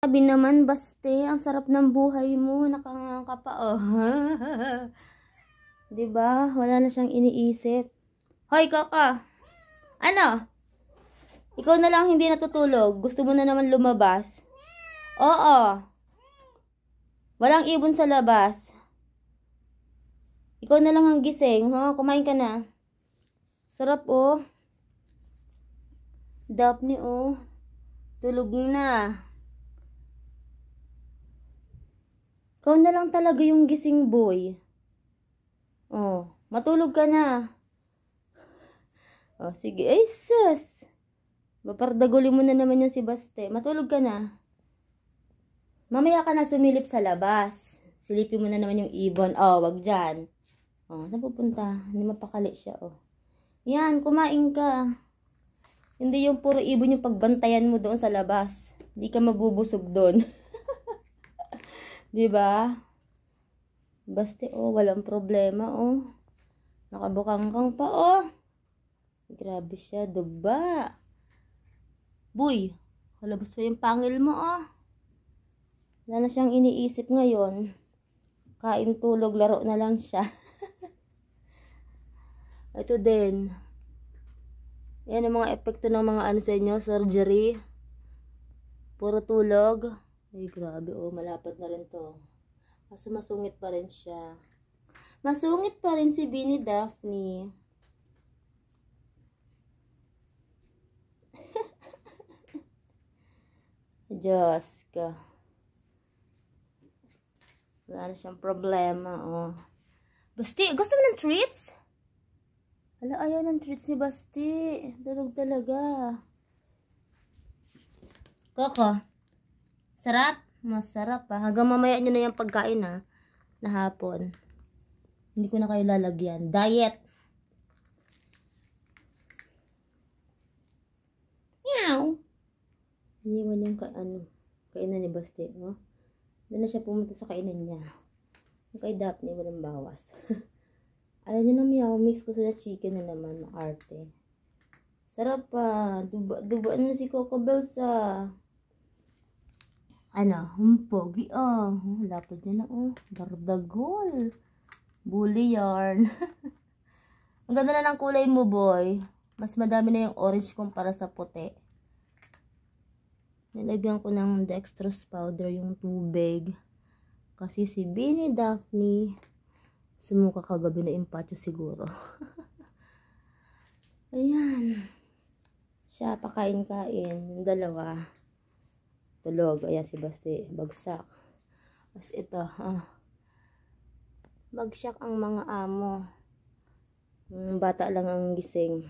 Grabe naman, baste. Ang sarap ng buhay mo. Nakanganga ka pa, oh. Diba? Wala na siyang iniisip. Hoy, Kaka. Ano? Ikaw na lang hindi natutulog. Gusto mo na naman lumabas? Oo. Walang ibon sa labas. Ikaw na lang ang gising, ha? Kumain ka na. Sarap, oh. Daphne, oh. Tulog na. Ikaw na lang talaga yung gising, boy. Oh, matulog ka na. Oh, sige. Ay, sus. Mapardaguli mo na naman yan si Baste. Matulog ka na. Mamaya ka na sumilip sa labas. Silipin mo na naman yung ibon. Oh, wag dyan. Oh, saan pupunta? Hindi mapakali siya, oh. Yan, kumain ka. Hindi yung puro ibon yung pagbantayan mo doon sa labas. Hindi ka mabubusog doon. Diba? Baste, oh, walang problema, oh. Nakabukangkang pa, oh. Grabe siya, duba. Boy, halabas pa yung pangil mo, oh. Wala na siyang iniisip ngayon. Kain, tulog, laro na lang siya. Ito din. Yan ang mga epekto ng mga ano sa inyo, surgery. Puro tulog. Ay, grabe, oh, malapad na rin to. Kaso masungit pa rin siya. Masungit pa rin si Bini Daphne. Diyos ka. Wala na siyang problema, oh. Basti, gusto mo ng treats? Ala, ayaw ng treats ni Basti. Dalog talaga. Koko. Sarap? Masarap, ha. Hanggang mamaya nyo na yung pagkain, ha. Na hapon. Hindi ko na kayo lalagyan. Diet. Meow. Iniwan yung kainan ni Basti, no? Doon na siya pumunta sa kainan niya. Yung kay Daphne, walang bawas. Ayaw niyo na meow. Mix ko sa chicken na naman. Maarte. Sarap pa. Duba na si Coco Bells, pogi, oh. Lapad niya na, oh. Bardagol. Bully yarn. Ang ganda na ng kulay mo, boy. Mas madami na yung orange kumpara sa puti. Nilagyan ko ng dextrose powder yung tubig. Kasi si Bini Daphne sumuka kagabi na impatyo siguro. Ayan. Siya, pakain-kain. Yung dalawa. Tulog. Ayan si Basti. Bagsak. As ito, bagsak ang mga amo. Bata lang ang gising.